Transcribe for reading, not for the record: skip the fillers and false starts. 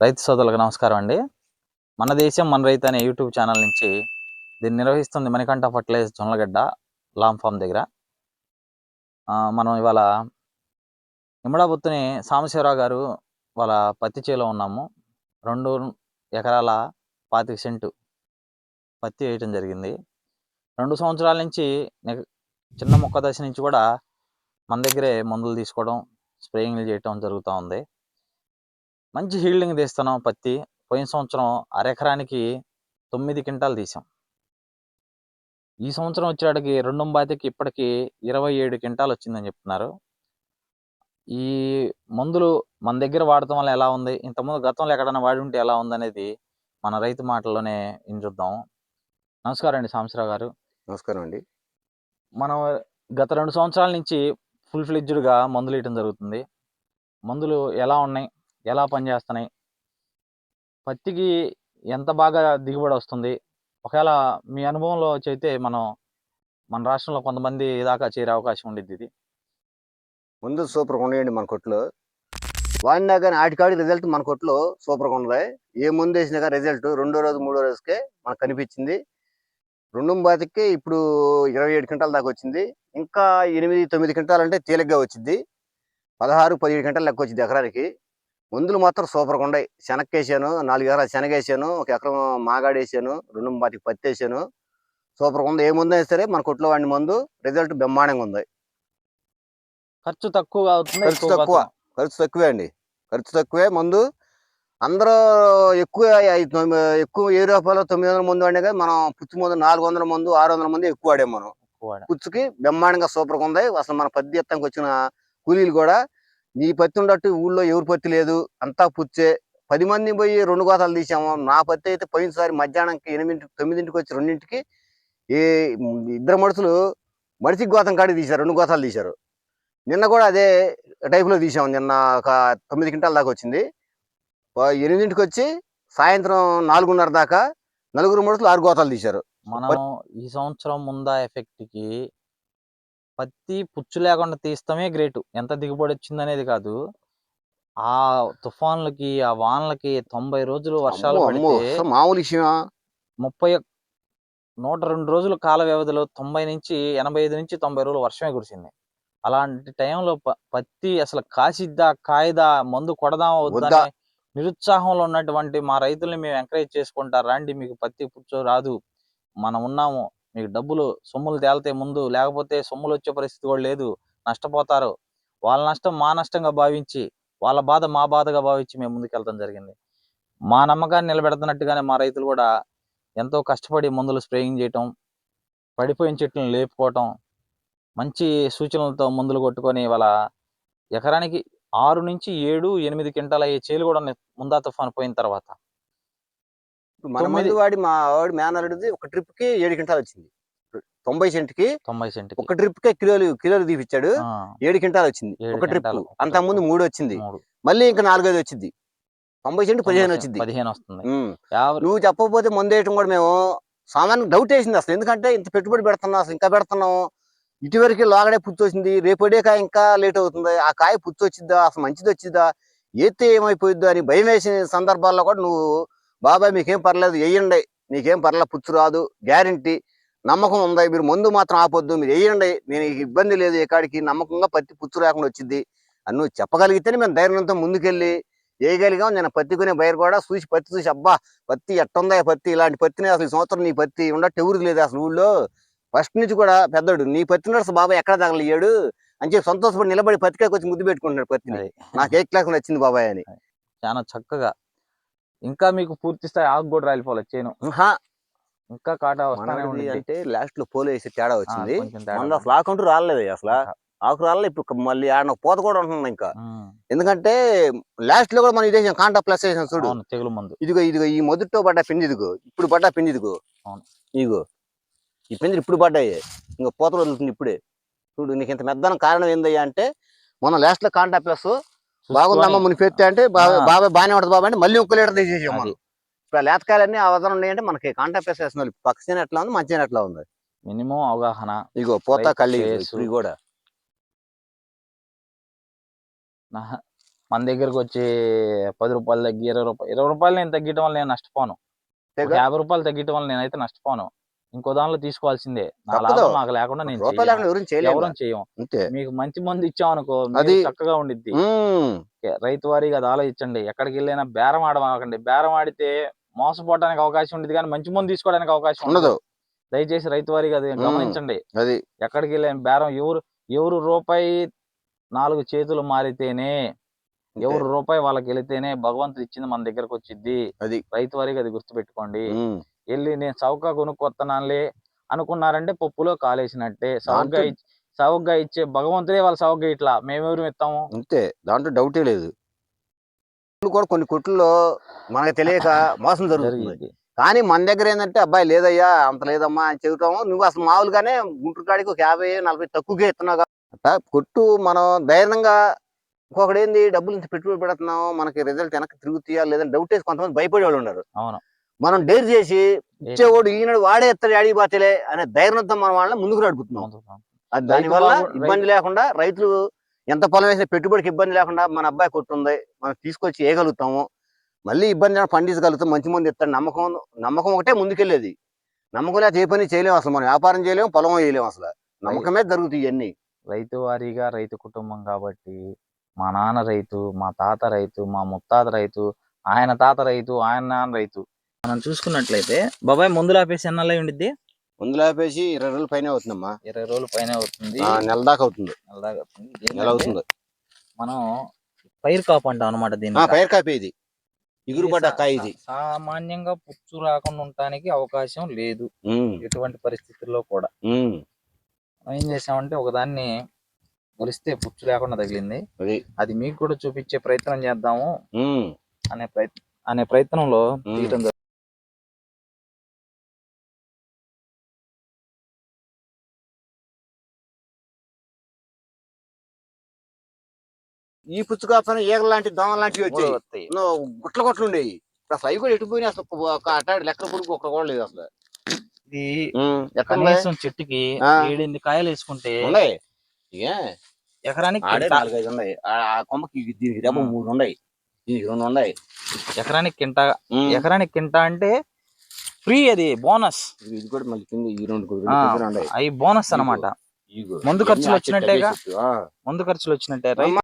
రైతు సోదరులకు నమస్కారం అండి. మన దేశం మన రైతు అనే యూట్యూబ్ ఛానల్ నుంచి దీన్ని నిర్వహిస్తుంది Manikanta fertiliser Jonnalagadda long farm దగ్గర. మనం ఇవాళ ఇమ్మడాబుత్తుని సాంబశివరావు గారు వాళ్ళ పత్తి చేలో ఉన్నాము. 2 ఎకరాల 25 సెంటు పత్తి వేయటం జరిగింది. 2 సంవత్సరాల నుంచి చిన్న మొక్క దశ నుంచి కూడా మన దగ్గరే మందులు తీసుకోవడం, స్ప్రేయింగ్లు చేయటం జరుగుతూ ఉంది. మంచి హీల్డింగ్ తీస్తున్నాం పత్తి. పోయిన సంవత్సరం అరెకరానికి 9 క్వింటాలు తీసాం. ఈ సంవత్సరం వచ్చేటికి 2 ఇప్పటికి 27 క్వింటాలు వచ్చిందని చెప్తున్నారు. ఈ మందులు మన దగ్గర వాడటం వల్ల ఎలా ఉంది, ఇంతకుముందు గతంలో ఎక్కడైనా వాడి ఉంటే ఎలా ఉందనేది మన రైతు మాటల్లోనే చూద్దాం. నమస్కారం అండి సాంబశివరావు గారు. నమస్కారం అండి. మనం గత 2 సంవత్సరాల నుంచి ఫుల్ ఫ్లెడ్జ్డ్గా మందులు వేయటం జరుగుతుంది. మందులు ఎలా ఉన్నాయి, ఎలా పనిచేస్తున్నాయి, పత్తికి ఎంత బాగా దిగుబడి వస్తుంది, ఒకవేళ మీ అనుభవంలో అయితే మన రాష్ట్రంలో కొంతమంది దాకా చేరే అవకాశం ఉండేది. ఇది ముందు సూపర్గా ఉన్నాయండి మన కొట్లో. వాడినా కానీ ఆటికాడి రిజల్ట్ మన కొట్లో సూపర్గా ఉన్నాయి. ఏ ముందు వేసినా కానీ రిజల్ట్ 2వ రోజు 3వ రోజుకే మనకు కనిపించింది. 2 ఇప్పుడు 27 క్వింటాల దాకా వచ్చింది. ఇంకా 8-9 క్వింటాలు అంటే తేలిగ్గా వచ్చింది. 16-17 క్వింటాలు లెక్క వచ్చింది ఎకరానికి. మందులు మాత్రం సూపర్గా ఉన్నాయి. శనక్కేసాను, 4 ఎకరాలు శనగేసాను, 1 ఎకరం మాగాడేసాను, 2 పత్తి వేసాను. సూపర్గా ఉంది. ఏ ముందు అయినా సరే మన కొట్లో వాడిన మందు రిజల్ట్ బ్రహ్మాండంగా ఉంది. ఖర్చు తక్కువ అవుతుంది. ఖర్చు తక్కువే అండి. ఖర్చు తక్కువే. మందు అందరూ ఎక్కువ రూపాయలు 900 మందు వాడినా కానీ మనం పుచ్చు మందు 400 మందు 600 మంది ఎక్కువ వాడాం. మనం పుచ్చుకి బ్రహ్మాండంగా సూపర్గా ఉంది. అసలు మన పత్తి ఎత్తానికి వచ్చిన కూలీలు కూడా నీ పత్తి ఉండట్టు ఊళ్ళో ఎవరు పత్తి లేదు, అంతా పుచ్చే. 10 మంది పోయి 2 గోతాలు తీసాము. నా పత్తి అయితే పోయినసారి మధ్యాహ్నానికి 8-9 వచ్చి 2కి ఈ 2 మనుషులు మనిషికి గోతం కాడికి తీశారు, 2 గోతాలు తీశారు. నిన్న కూడా అదే టైప్లో తీసాము. నిన్న ఒక 9 క్వింటాల దాకా వచ్చింది. 8 వచ్చి సాయంత్రం 4:30 దాకా 4 మనుషులు 6 గోతాలు తీశారు. మనం ఈ సంవత్సరం ముందా ఎఫెక్ట్కి పత్తి పుచ్చు లేకుండా తీస్తామే గ్రేటు. ఎంత దిగుబడి వచ్చింది అనేది కాదు, ఆ తుఫాన్లకి ఆ వానలకి 90 రోజులు వర్షాలు పడితే మామూలు విషయం. 102 రోజుల కాల వ్యవధిలో 90 నుంచి 85 నుంచి 90 రోజులు వర్షమే కురిసింది. అలాంటి టైంలో పత్తి అసలు కాసిద్దా కాయదా, మందు కొడదామా వద్దా నిరుత్సాహంలో ఉన్నటువంటి మా రైతుల్ని మేము ఎంకరేజ్ చేసుకుంటారు. రండి, మీకు పత్తి పుచ్చు రాదు, మనం ఉన్నాము, మీకు డబ్బులు సొమ్ములు తేలితే ముందు, లేకపోతే సొమ్ములు వచ్చే పరిస్థితి కూడా లేదు, నష్టపోతారు, వాళ్ళ నష్టం మా నష్టంగా భావించి, వాళ్ళ బాధ మా బాధగా భావించి మేము ముందుకెళ్తాం జరిగింది. మా నమ్మకాన్ని నిలబెడుతున్నట్టుగానే మా రైతులు కూడా ఎంతో కష్టపడి మందులు స్ప్రేయింగ్ చేయటం, పడిపోయిన చెట్లను లేపుకోవటం, మంచి సూచనలతో మందులు కొట్టుకొని వాళ్ళ ఎకరానికి 6-7-8 క్వింటాలు అయ్యే చేలు కూడా ముందా తుఫాను పోయిన తర్వాత. మన మందు వాడి మా వాడి మేనల్లుడిది ఒక ట్రిప్కి 7 క్వింటాలు వచ్చింది. 90 సెంట్కి ఒక ట్రిప్కే కిలోలు తీపిచ్చాడు. 7 క్వింటాలు వచ్చింది ఒక ట్రిప్. అంతకుముందు 3 వచ్చింది, మళ్ళీ ఇంకా 4-5 వచ్చింది. 90 సెంట్ 15 వచ్చింది. నువ్వు చెప్పకపోతే మందు వేయటం కూడా మేము సామాన్య డౌట్ వేసింది అసలు. ఎందుకంటే ఇంత పెట్టుబడి పెడుతున్నాం, అసలు ఇంకా పెడుతున్నాం. ఇటువరకు లోగడే పుచ్చు వచ్చింది, రేపడే కాయ ఇంకా లేట్ అవుతుంది. ఆ కాయ పుచ్చు వచ్చిద్దా, అసలు మంచిది వచ్చిద్దా, ఏతే ఏమైపోయిద్దో అని భయం వేసిన సందర్భాల్లో కూడా నువ్వు బాబాయ్ మీకేం పర్లేదు వేయండి, నీకేం పర్లేదు, పుచ్చు రాదు, గ్యారంటీ, నమ్మకం ఉంది, మీరు మందు మాత్రం ఆపొద్దు, మీరు వేయండి, నేను ఇబ్బంది లేదు, ఎక్కడికి నమ్మకంగా పత్తి పుచ్చు రాకుండా వచ్చింది అని నువ్వు చెప్పగలిగితేనే మేము ధైర్యంతో ముందుకెళ్ళి వేయగలిగాం. నేను పత్తి కొనే బయట కూడా పత్తి చూసి అబ్బా పత్తి ఎట్టుందా పత్తి, ఇలాంటి పత్తిని అసలు ఈ సంవత్సరం నీ పత్తి ఉండట్టు ఎవరికి లేదు అసలు ఊళ్ళో. ఫస్ట్ నుంచి కూడా పెద్దోడు నీ పత్తి నడుసు బాబాయ్ ఎక్కడ తగలయ్యాడు అని చెప్పి సంతోషపడి నిలబడి పత్తికాయకి వచ్చి ముద్దు పెట్టుకుంటున్నాడు పత్తిని. నాకు ఏ క్లాస్ నచ్చింది బాబాయ్ అని. చాలా చక్కగా. ఇంకా మీకు పూర్తి స్థాయి ఆకు కూడా రాలిపోలేదు చేను, ఇంకా కాటా వస్తానే ఉంది. అంటే లాస్ట్ లో పోలు వేసి తేడా వచ్చింది. అసలు ఆకుంటూ రాలేదు, అసలు ఆకు రాలేదు. ఇప్పుడు మళ్ళీ ఆడ పోత కూడా ఉంటుంది ఇంకా. ఎందుకంటే లాస్ట్ లో కూడా మనం ఇదేసాం కాంటా ప్లస్ వేసాం చూడు, తెగులు మందు. ఇదిగో ఈ మొదటితో పడ్డ పిండి, ఇదిగో ఇప్పుడు పడ్డ పిండి, ఇదిగో ఇదిగో ఈ పిండి ఇప్పుడు పడ్డాయి, ఇంకా పోత వదులుతుంది ఇప్పుడే చూడు. నీకు ఇంత మెద్దనం కారణం ఏందయ్యా అంటే మనం లాస్ట్ లో కాంటా ప్లస్ బాగుందమ్మా ముని పెత్తే అంటే బాబాయ్ బాగానే ఉంటుంది బాబా అంటే మళ్ళీ 1 లీటర్ తీసేసాం మనం. ఇప్పుడు లేతకాయలన్నీ ఆ వదనం ఉన్నాయంటే మనకి కాంటాక్ట్ ప్లస్ వేసిన పక్క ఎట్లా ఉంది, మంచి ఎట్లా ఉంది, మినిమం అవగాహన. ఇగో పోతా కళ్ళి ఇప్పుడు కూడా మన దగ్గరకు వచ్చి 10 రూపాయలు తగ్గి 20 రూపాయలు నేను తగ్గటం వల్ల నేను నష్టపోను. 50 రూపాయలు తగ్గటం వల్ల నేనైతే నష్టపోను. ఇంకో దానిలో తీసుకోవాల్సిందే. నా లాభం నాకు లేకుండా నేను ఎవరం చేయం. మీకు మంచి మందు ఇచ్చామనుకో చక్కగా ఉండిద్ది. రైతు వారీగా అది ఆలోచించండి. ఎక్కడికి వెళ్ళినా బేరం ఆడమాకండి. బేరం ఆడితే మోసపోవడానికి అవకాశం ఉండేది కానీ మంచి మందు తీసుకోవడానికి అవకాశం ఉండదు. దయచేసి రైతు వారీగా అది గమనించండి. ఎక్కడికి వెళ్ళిన బేరం ఎవరు రూపాయి 4 చేతులు మారితేనే, ఎవరు రూపాయి వాళ్ళకి వెళితేనే భగవంతుడు ఇచ్చింది మన దగ్గరకు వచ్చింది. రైతు వారీగా అది గుర్తుపెట్టుకోండి. వెళ్ళి నేను చౌక కొనుక్కొస్తున్నానులే అనుకున్నారంటే పప్పులో కాలేసినట్టే. చౌకగా ఇచ్చే భగవంతుడే వాళ్ళు చౌకగా ఇట్లా మేమెవరు ఇస్తాము అంతే, దాంట్లో డౌటే లేదు. కూడా కొన్ని కొట్లలో మనకు తెలియక మోసం జరుగుతుంది. కానీ మన దగ్గర ఏంటంటే అబ్బాయి లేదయ్యా అంత లేదమ్మా అని చెబుతాము. నువ్వు అసలు మామూలుగానే గుంటూరు కాడికి ఒక 50-40 తక్కువగా ఇస్తున్నావు. కొట్టు మనం ధైర్యంగా ఇంకొకటి ఏంది, డబ్బులు ఇంత పెట్టుబడి పెడుతున్నాం, మనకి రిజల్ట్ వెనక్కి తిరుగుతాయా లేదని డౌట్ వేసి కొంతమంది భయపడే వాళ్ళు ఉన్నారు. మనం డేర్ చేసి ఇచ్చేవాడు ఈనాడు వాడే ఎత్తాడు అడిగి బాతలే అనే ధైర్యంతో మనం వాళ్ళని ముందుకు నడుపుతున్నాం. దానివల్ల ఇబ్బంది లేకుండా రైతులు ఎంత పొలం వేసిన పెట్టుబడికి ఇబ్బంది లేకుండా మన అబ్బాయి కొట్టుంది మనం తీసుకొచ్చి వేయగలుగుతాము. మళ్ళీ ఇబ్బంది పండించగలుగుతాం. మంచి మంది ఇస్తాడు. నమ్మకం ఒకటే ముందుకెళ్ళేది. నమ్మకం లేకపోతే ఏ పని చేయలేము. అసలు మనం వ్యాపారం చేయలేము, పొలం వేయలేము. అసలు నమ్మకమే జరుగుతాయి ఇవన్నీ. రైతు వారీగా రైతు కుటుంబం కాబట్టి మా నాన్న రైతు, మా తాత రైతు, మా ముత్తాత రైతు, ఆయన తాత రైతు, ఆయన నాన్న రైతు. మనం చూసుకున్నట్లయితే బాబాయ్ మందులు ఆపేసి ఎన్నాళ్ళు ఉండిద్ది? మందులు ఆపేసి 20 రోజుల పైన అవుతుందమ్మా. 20 రోజుల పైన అవుతుంది. నెల దాకా అవుతుంది. నెల అవుతుంది. మనం పైరు కాపు అంటాం అనమాట. దీన్ని పైరు కాపే. ఇది ఇగురుపడ్డ కాయ. ఇది సామాన్యంగా పుచ్చు రాకుండా ఉండటానికి అవకాశం లేదు ఎటువంటి పరిస్థితుల్లో కూడా. ఏం చేసామంటే ఒకదాన్ని మొలిస్తే పుచ్చు లేకుండా తగిలింది. అది మీకు కూడా చూపించే ప్రయత్నం చేద్దాము అనే ప్రయత్నంలో తీయటం జరుగుతుంది. ఈ పుచ్చు కాపని ఈగల లాంటి దోమ లాంటివి వచ్చాయి. గుట్లు ఉండేవి. అసలు అవి కూడా ఎటుపోయినా అసలు అటాడి లెక్క పొడుగు ఒక్క కూడా లేదు. అసలు ఇది కనీసం చెట్టుకి 7-8 కాయలు వేసుకుంటే ఎకరానికి 4-5 ఉన్నాయి. ఆ కొమ్మకి దీనికి దెబ్బ 3 ఉన్నాయి, దీనికి 2 ఉన్నాయి. ఎకరానికి కింట అంటే ఫ్రీ. అది బోనస్. ఇది కూడా మళ్ళీ కింద ఈ 2 అవి బోనస్ అన్నమాట. ముందు ఖర్చులు వచ్చినట్టే.